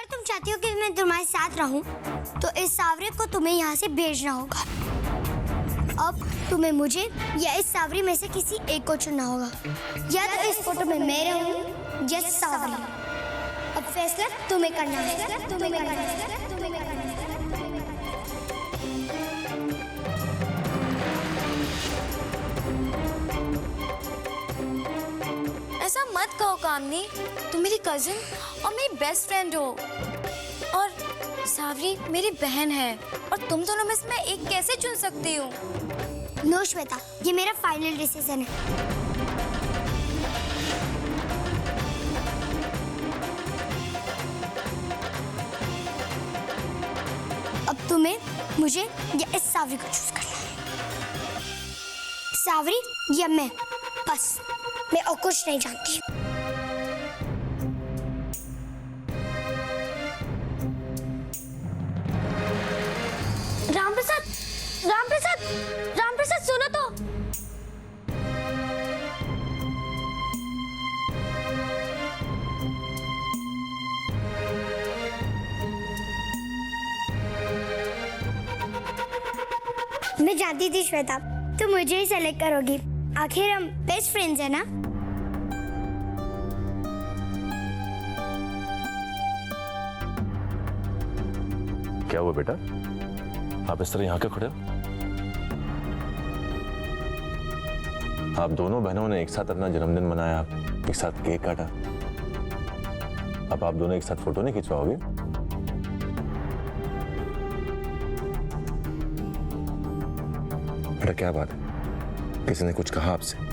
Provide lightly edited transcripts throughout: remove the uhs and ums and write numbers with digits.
तुम चाहती हो कि मैं तुम्हारे साथ रहूं, तो इस सावरे को तुम्हें यहाँ से भेजना होगा। अब तुम्हें मुझे या इस सावरी में से किसी एक को चुनना होगा। या तो इस फोटो में मैं रहूं या सावरी। अब फैसला तुम्हें करना है, तुम्हें करना है, तुम्हें करना है। ऐसा मत कहो कामनी, तुम मेरी कजिन और मेरी बेस्ट फ्रेंड हो, और सावरी मेरी बहन है, और तुम दोनों में से मैं एक कैसे चुन सकती हूँ? नो श्वेता, ये मेरा फाइनल डिसीजन है। अब तुम्हें मुझे या इस सावरी को चूज करना है। सावरी या मैं, बस मैं और कुछ नहीं जानती। रामप्रसाद, रामप्रसाद, रामप्रसाद सुनो तो। मैं जानती थी श्वेता, तुम मुझे ही सेलेक्ट करोगी। आखिर हम बेस्ट फ्रेंड्स हैं ना। क्या हुआ बेटा, आप इस तरह यहाँ क्यों खड़े हो? आप दोनों बहनों ने एक साथ अपना जन्मदिन मनाया, एक साथ केक काटा। अब आप दोनों एक साथ फोटो नहीं खिंचवाओगे? बेटा क्या बात है, किसी ने कुछ कहा आपसे?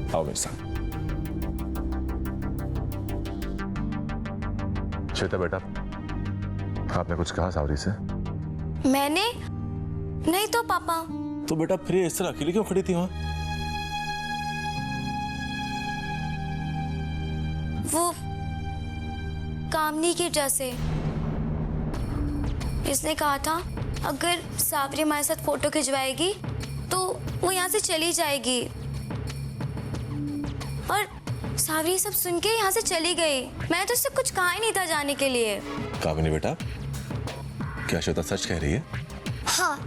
आओ मेरे साथ। श्वेता बेटा, आपने कुछ कहा सावरी से? मैंने नहीं तो पापा। तो बेटा फिर इस तरह अकेली क्यों खड़ी थी वहां? वो कामनी की वजह से। इसने कहा था अगर सावरी हमारे साथ फोटो खिंचवाएगी तो वो यहाँ से चली जाएगी, और सावरी सब सुन के यहाँ से चली गई। मैं तो उससे कुछ कहा ही नहीं था जाने के लिए। कामिनी बेटा, क्या श्वेता सच कह रही है? हाँ।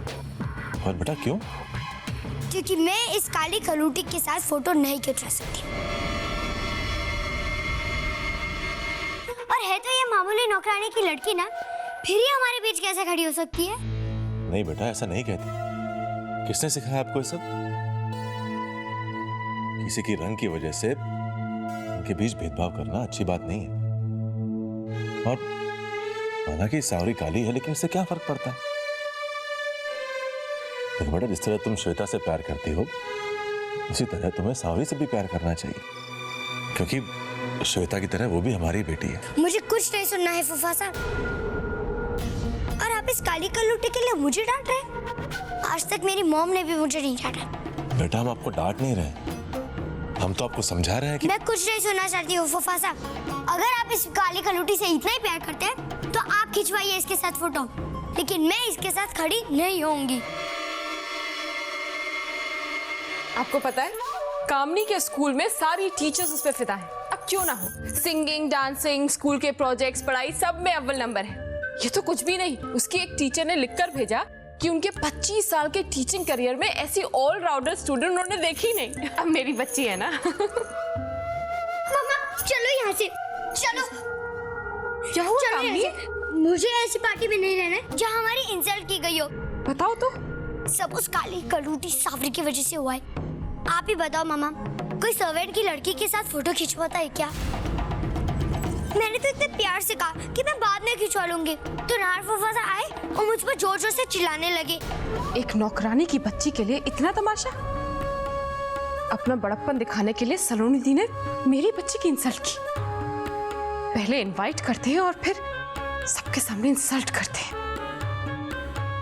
और बेटा क्यों? क्योंकि मैं इस काली खलूटी के साथ फोटो नहीं खिंचवा सकती। और है तो ये मामूली नौकरानी की लड़की ना, फिर ही हमारे बीच कैसे खड़ी हो सकती है? नहीं बेटा, ऐसा नहीं कहती। किसने सिखाया आपको ये सब? किसी की रंग की वजह से उनके बीच भेदभाव करना अच्छी बात नहीं है। और माना कि सावरी काली है, लेकिन इससे क्या फर्क पड़ता है? देखो बेटा, जिस तरह तुम श्वेता से प्यार करती हो, उसी तरह तुम्हें सावरी से भी प्यार करना चाहिए, क्योंकि श्वेता की तरह वो भी हमारी बेटी है। मुझे कुछ नहीं सुनना है फूफा साहब। और आप इस काली कलूटी के लिए मुझे डांट रहे हैं? आज तक मेरी मॉम ने भी मुझे नहीं डांटा। बेटा हम आपको डांट नहीं रहे, हम तो आपको समझा रहे हैं कि मैं कुछ नहीं सुनना चाहती हूँ फूफा साहब। अगर आप इस काली खलूटी से इतना ही प्यार करते हैं तो आप खिंचवाइए इसके साथ फोटो, लेकिन मैं इसके साथ खड़ी नहीं होंगी। आपको पता है कामनी के स्कूल में सारी टीचर्स उस पे फिदा हैं। अब क्यों ना हो, सिंगिंग, डांसिंग, स्कूल के प्रोजेक्ट्स, पढ़ाई सब में अव्वल नंबर है। ये तो कुछ भी नहीं, उसकी एक टीचर ने लिखकर भेजा कि उनके 25 साल के टीचिंग करियर में ऐसी ऑलराउंडर स्टूडेंट उन्होंने देखी नहीं। अब मेरी बच्ची है ना। मम्मा चलो यहाँ से, चलो। क्या हुआ कामनी? मुझे ऐसी पार्टी में नहीं रहना है जहाँ हमारी इंसल्ट की गई हो। बताओ तो। सब उस काली कलूटी सावरी की वजह से हुआ है। आप ही बताओ मामा, कोई सर्वेंट की लड़की के साथ फोटो खिंचवाता है क्या? मैंने तो इतने प्यार से कहा कि मैं बाद में खिंचवा लूंगी, तो नार फूफा सा आए और मुझ पर जोर जोर से चिल्लाने लगे। एक नौकरानी की बच्ची के लिए इतना तमाशा? अपना बड़प्पन दिखाने के लिए सलोनी दी ने मेरी बच्ची की इंसल्ट की। पहले इनवाइट करते हैं और फिर सबके सामने इंसल्ट करते हैं।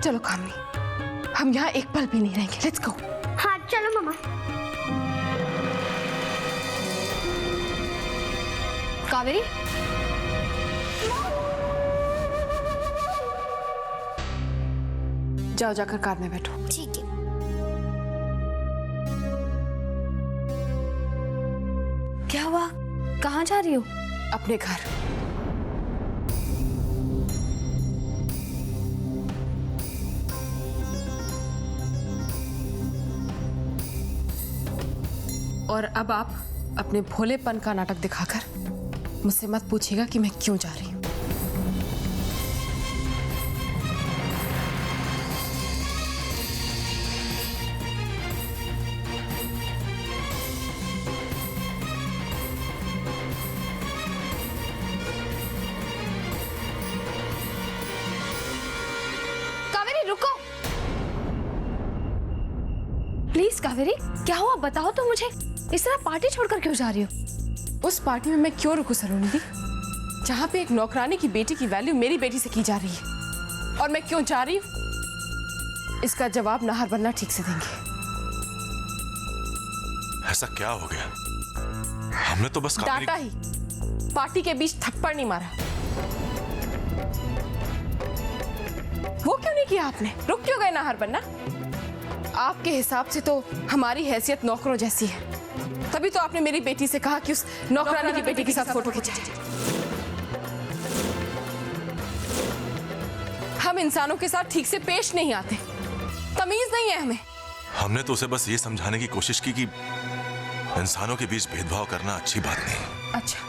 चलो कामनी, हम यहाँ एक पल भी नहीं रहेंगे। Let's go. हाँ चलो मामा। कावेरी, जाओ जाकर कार में बैठो। ठीक है। क्या हुआ? कहाँ जा रही हो? अपने घर। और अब आप अपने भोलेपन का नाटक दिखाकर मुझसे मत पूछिएगा कि मैं क्यों जा रही हूँ। कावेरी रुको, प्लीज कावेरी, क्या हुआ बताओ तो मुझे। इस तरह पार्टी छोड़कर क्यों जा रही हो? उस पार्टी में मैं क्यों रुकूं सलोनी दी, जहां पे एक नौकरानी की बेटी की वैल्यू मेरी बेटी से की जा रही है। और मैं क्यों जा रही हूं, इसका जवाब नाहर बनना ठीक से देंगे। ऐसा क्या हो गया? हमने तो बस डांटा ही, पार्टी के बीच थप्पड़ नहीं मारा। वो क्यों नहीं किया आपने? रुक क्यों गए नाहर बनना? आपके हिसाब से तो हमारी हैसियत नौकरों जैसी है, तभी तो आपने मेरी बेटी से कहा कि उस नौकरानी की बेटी के साथ फोटो खिंचाए। हम इंसानों के साथ ठीक से पेश नहीं आते, तमीज नहीं है हमें। हमने तो उसे बस ये समझाने की कोशिश की कि इंसानों के बीच भेदभाव करना अच्छी बात नहीं। अच्छा,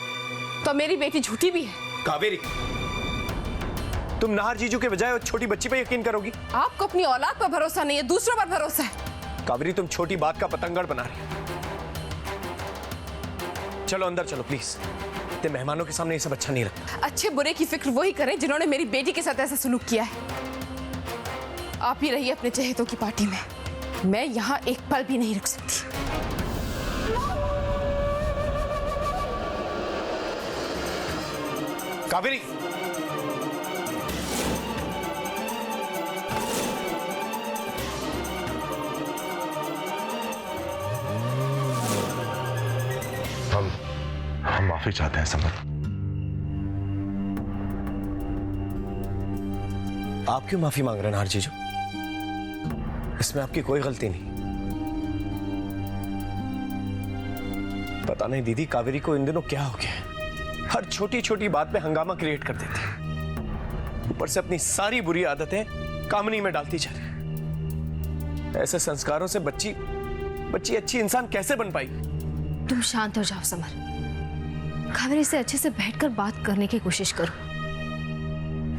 तो मेरी बेटी झूठी भी है? कावेरी, तुम नाहर जीजू के बजाय छोटी बच्ची पे यकीन करोगी? आपको अपनी औलाद पर भरोसा नहीं है, दूसरों पर भरोसा है। कावेरी, तुम छोटी बात का पतंगड़ बना रही हो। चलो अंदर चलो प्लीज, ते मेहमानों के सामने ये सब अच्छा नहीं लगता। अच्छे बुरे की फिक्र वही करें जिन्होंने मेरी बेटी के साथ ऐसा सलूक किया है। आप ही रहिए अपने चहेतों की पार्टी में, मैं यहां एक पल भी नहीं रुक सकती। कावेरी, हम माफी चाहते हैं समर। आप क्यों माफी मांग रहे हैं नाहर जीजू? इसमें आपकी कोई गलती नहीं। पता नहीं दीदी, कावेरी को इन दिनों क्या हो गया है, हर छोटी छोटी बात पे हंगामा क्रिएट कर देती है, ऊपर से अपनी सारी बुरी आदतें कामनी में डालती जा रही है। ऐसे संस्कारों से बच्ची अच्छी इंसान कैसे बन पाएगी? तुम शांत हो जाओ समर, कावेरी से अच्छे से बैठकर बात करने की कोशिश करो।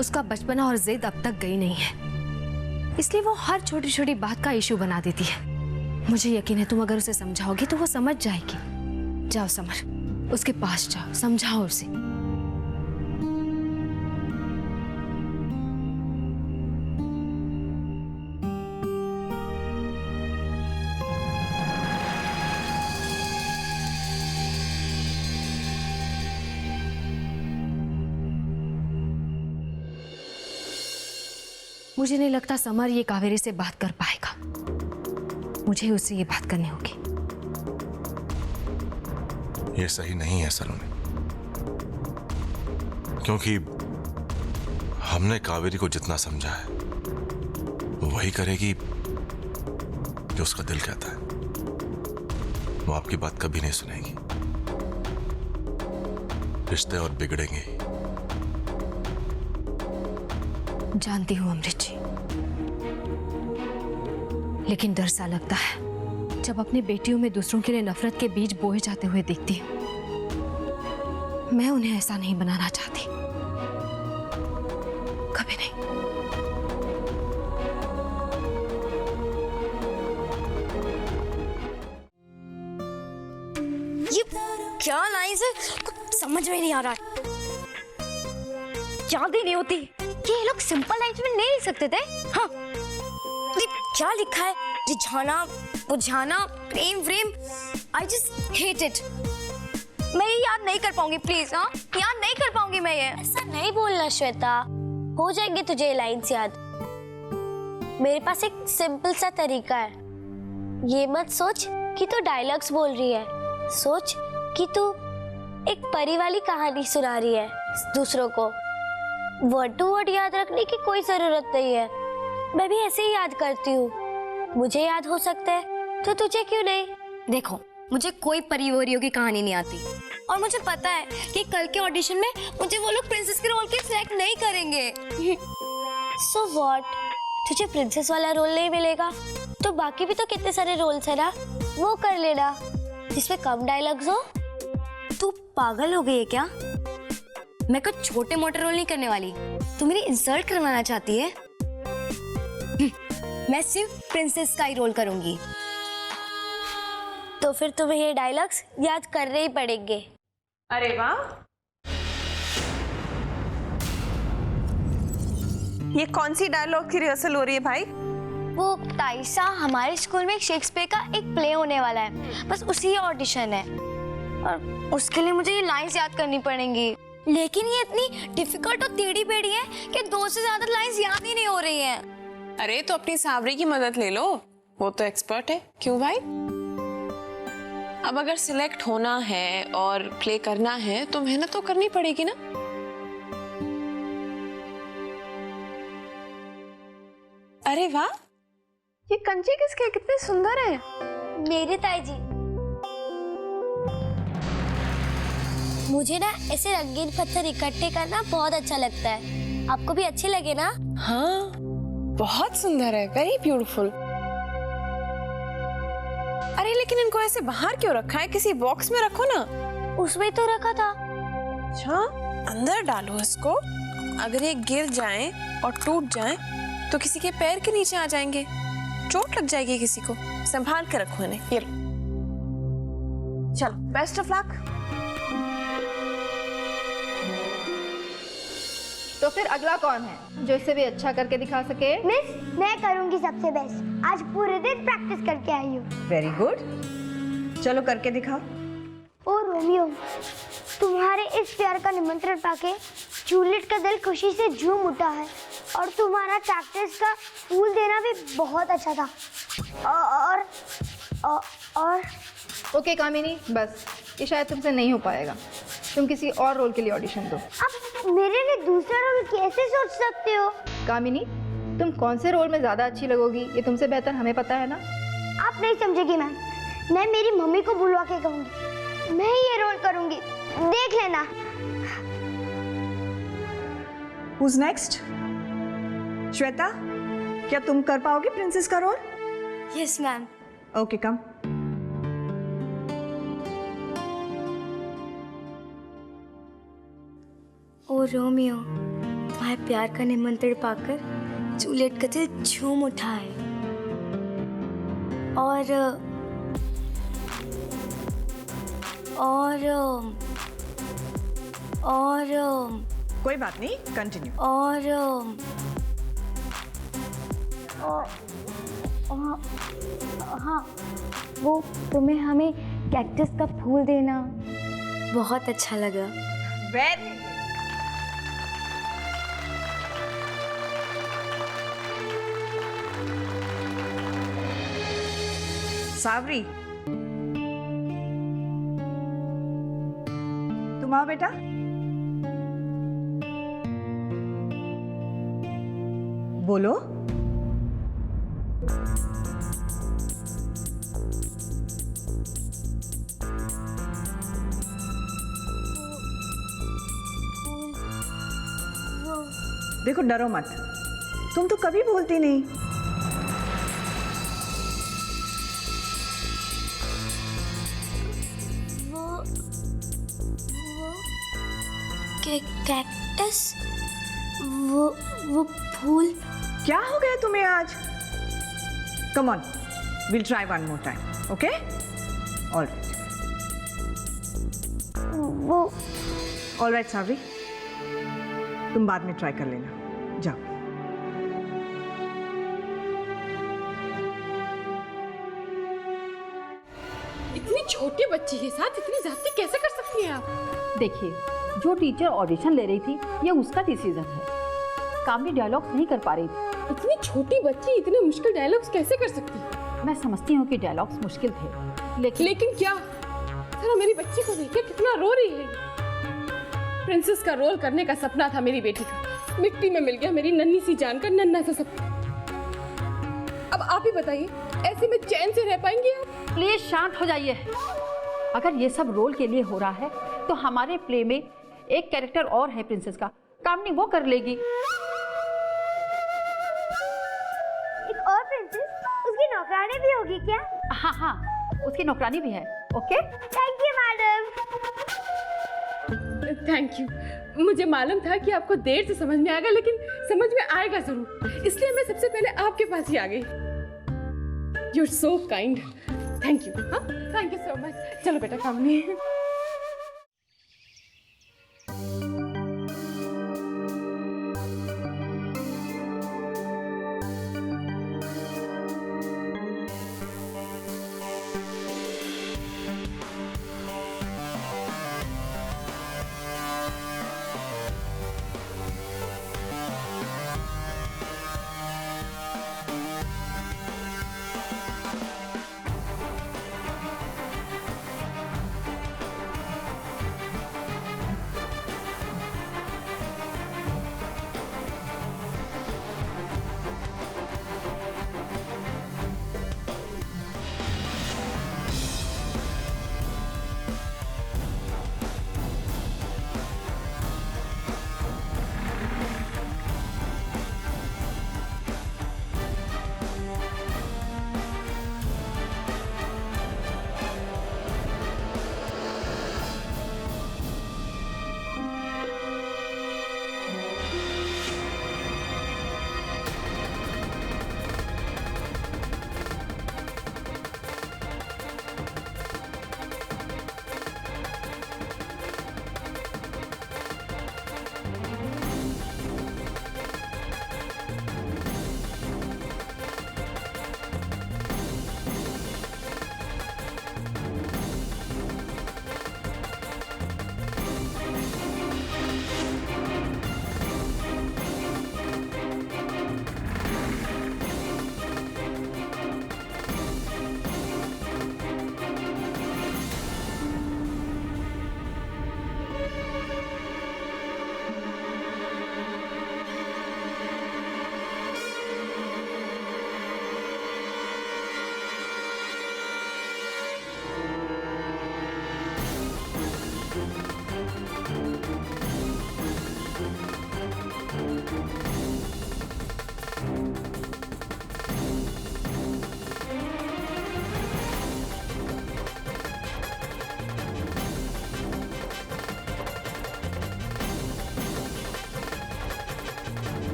उसका बचपना और जिद अब तक गई नहीं है, इसलिए वो हर छोटी छोटी बात का इशू बना देती है। मुझे यकीन है तुम अगर उसे समझाओगी तो वो समझ जाएगी। जाओ समर, उसके पास जाओ, समझाओ उसे। मुझे नहीं लगता समर ये कावेरी से बात कर पाएगा। मुझे उससे ये बात करनी होगी। ये सही नहीं है सलोनी, क्योंकि हमने कावेरी को जितना समझा है वो वही करेगी जो उसका दिल कहता है। वो आपकी बात कभी नहीं सुनेगी। रिश्ते और बिगड़ेंगे। जानती हूँ अमृत जी, लेकिन डर सा लगता है जब अपनी बेटियों में दूसरों के लिए नफरत के बीज बोए जाते हुए देखती हूँ। मैं उन्हें ऐसा नहीं बनाना चाहती, कभी नहीं। ये क्या लाइन है, समझ में नहीं आ रहा। याद ही नहीं होती। ये लोग सिंपल लाइन्स में नहीं लिख सकते थे? हाँ, ये क्या लिखा है? रिझाना, बुझाना, प्रेम व्रेम। I just hate it. मैं ये याद नहीं कर पाऊंगी, प्लीज। हाँ, याद नहीं कर पाऊंगी मैं ये। ऐसा नहीं बोलना श्वेता, हो जाएंगे तुझे ये लाइन्स याद। मेरे पास एक सिंपल सा तरीका है। ये मत सोच कि तू डायलॉग्स बोल रही है, सोच कि तू एक परी वाली कहानी सुना रही है दूसरों को। वर्ड टू वर्ड याद रखने की कोई जरूरत नहीं है, मैं भी ऐसे ही याद करती हूँ। मुझे याद हो सकता है तो तुझे क्यों नहीं? देखो, मुझे कोई परिवारियों की कहानी नहीं आती और मुझे पता है कि कल के ऑडिशन में मुझे वो लोग प्रिंसेस के रोल के सिलेक्ट नहीं करेंगे। So what? तुझे प्रिंसेस वाला रोल नहीं मिलेगा तो बाकी भी तो कितने सारे रोल्स है ना, वो कर लेना जिसमें कम डायलॉग्स हो। तू पागल हो गई है क्या? मैं कुछ छोटे मोटे रोल नहीं करने वाली। तू मेरी इंसल्ट करवाना चाहती है? मैं सिर्फ प्रिंसेस का ही रोल करूंगी। तो फिर तुम्हें ये डायलॉग्स याद करने ही पड़ेंगे। अरे वाह, ये कौन सी डायलॉग की रिहर्सल हो रही है भाई? वो ताइसा, हमारे स्कूल में एक शेक्सपियर का एक प्ले होने वाला है, बस उसी ऑडिशन है और उसके लिए मुझे ये लाइंस याद करनी पड़ेंगी। लेकिन ये इतनी डिफिकल्ट और टेढ़ी बेढ़ी है कि 2 से ज्यादा लाइंस याद ही नहीं हो रही हैं। अरे तो अपनी सावरी की मदद ले लो, वो तो एक्सपर्ट है। क्यों भाई? अब अगर सिलेक्ट होना है और प्ले करना है तो मेहनत तो करनी पड़ेगी ना। अरे वाह, ये कंचे किसके? कितने सुंदर है। मेरे ताई जी, मुझे ना ऐसे रंगीन पत्थर इकट्ठे करना बहुत अच्छा लगता है। आपको भी अच्छे लगे ना? हाँ, बहुत सुंदर है, वेरी ब्यूटीफुल। अरे लेकिन इनको ऐसे बाहर क्यों रखा है? किसी बॉक्स में रखो ना। उसमें तो रखा था। अच्छा, अंदर डालो इसको। अगर ये गिर जाएं और टूट जाएं तो किसी के पैर के नीचे आ जाएंगे, चोट लग जाएगी किसी को। संभाल के रखो इन्हें। ये लो। चलो, बेस्ट ऑफ लक। तो फिर अगला कौन है जो इससे भी अच्छा करके दिखा सके? मिस, मैं करूंगी सबसे बेस्ट। आज पूरे दिन प्रैक्टिस करके आई हूँ। वेरी गुड, चलो करके दिखाओ। ओ रोमियो, तुम्हारे इस प्यार का निमंत्रण पाके जूलियट का दिल खुशी से झूम उठा है और तुम्हारा कैक्टस का फूल देना भी बहुत अच्छा था। और ओके कामिनी, बस ये शायद तुमसे नहीं हो पाएगा। तुम किसी और रोल के लिए ऑडिशन दो। अब मेरे लिए दूसरा रोल कैसे सोच सकते हो? कामिनी, तुम कौन से रोल में ज्यादा अच्छी लगोगी ये तुमसे बेहतर हमें पता है ना। आप नहीं समझेगी मैम, मैं मेरी मम्मी को बुलवा के कहूंगी, मैं ही ये रोल करूंगी, देख लेना। Who's next? श्वेता, क्या तुम कर पाओगी प्रिंसेस का रोल? Yes ma'am. ओके, कम। ओ रोमियो, तुम्हारे प्यार का निमंत्रण पाकर जूलियट का दिल झूम उठा है और कोई बात नहीं, कंटिन्यू। हाँ, वो तुम्हें हमें कैक्टस का फूल देना बहुत अच्छा लगा। वेरी सावरी, तुम आओ बेटा। बोलो। देखो, डरो मत, तुम तो कभी बोलती नहीं। कैक्टस, वो फूल। क्या हो गया तुम्हें आज? Come on, will try one more time, okay? Alright. Alright सावरी, तुम बाद में ट्राई कर लेना, जाओ। इतनी छोटी बच्ची के साथ इतनी ज्यादती कैसे कर सकती हैं आप? देखिए, जो टीचर ऑडिशन ले रही थी ये उसका डिसीजन है। कामनी डायलॉग्स नहीं कर पा रही थी। इतनी छोटी बच्ची इतने मुश्किल डायलॉग्स कैसे कर सकती है? मैं समझती हूँ कि डायलॉग्स मुश्किल थे, लेकिन क्या? जरा मेरी बच्ची को देखिए, कितना रो रही है। प्रिंसेस का रोल करने का सपना था मेरी बेटी का, मिट्टी में मिल गया मेरी नन्ही सी जान का नन्हा सा सपना। आप ही बताइए, ऐसे में चैन से रह पाएंगे आप? प्लीज शांत हो जाइए। अगर ये सब रोल के लिए हो रहा है तो हमारे प्ले में एक कैरेक्टर और है प्रिंसेस का, कामनी वो कर लेगी। एक और प्रिंसेस, उसकी नौकरानी भी होगी क्या? हाँ हाँ, उसकी नौकरानी भी है। Okay, thank you madam. Thank you. मुझे मालूम था कि आपको देर से समझ में आएगा, लेकिन समझ में आएगा जरूर, इसलिए मैं सबसे पहले आपके पास ही आ गई। You are so kind. Thank you. हाँ, थैंक यू सो मच। चलो बेटा, कामनी।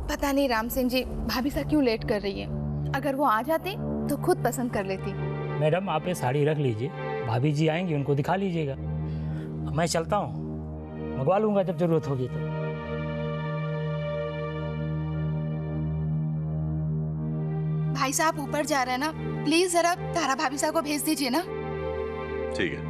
पता नहीं राम सिंह जी भाभी सा क्यों लेट कर रही है। अगर वो आ जाते तो खुद पसंद कर लेती। मैडम आप ये साड़ी रख लीजिए, भाभी जी आएंगी उनको दिखा लीजिएगा। मैं चलता हूँ, मंगवा लूँगा जब जरूरत होगी तो। भाई साहब ऊपर जा रहे हैं ना, प्लीज जरा तारा भाभी साहब को भेज दीजिए ना। ठीक है।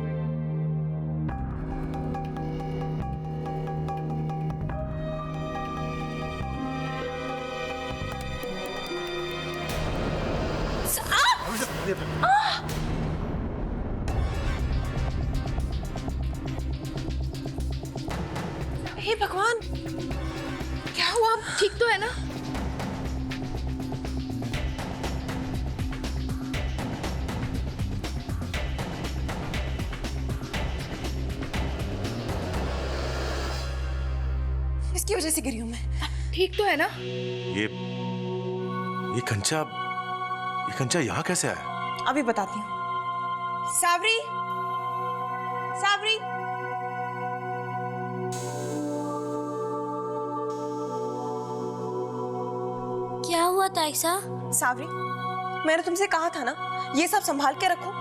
हे भगवान, क्या हुआ? आप ठीक तो है ना? इसकी वजह से गिरी हूं मैं। ठीक तो है ना? ये कंचा यहाँ कैसे आया? अभी बताती हूँ। सावरी, सावरी, क्या हुआ ताइसा? सावरी, मैंने तुमसे कहा था ना ये सब संभाल के रखो।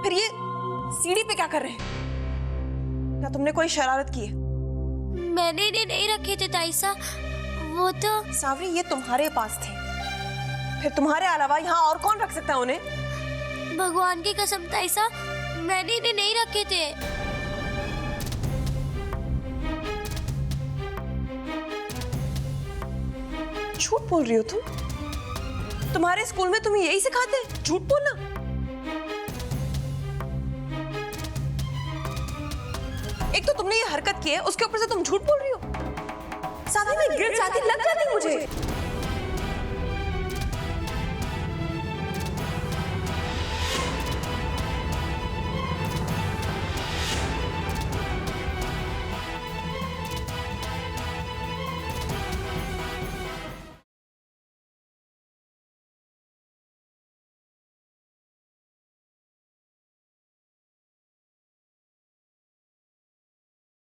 फिर ये सीढ़ी पे क्या कर रहे हैं? क्या तुमने कोई शरारत की है? मैंने इन्हें नहीं रखे थे ताइसा, वो तो। सावरी, ये तुम्हारे पास थे, फिर तुम्हारे अलावा यहाँ और कौन रख सकता है उन्हें? भगवान की कसम ताइसा, मैंने इन्हें नहीं रखे थे। झूठ बोल रही हो तुम? तुम्हारे स्कूल में तुम्हें यही सिखाते हैं, झूठ बोलना? एक तो तुमने ये हरकत की है, उसके ऊपर से तुम झूठ बोल रही हो। साथ में गिर जाती, लग जाती मुझे।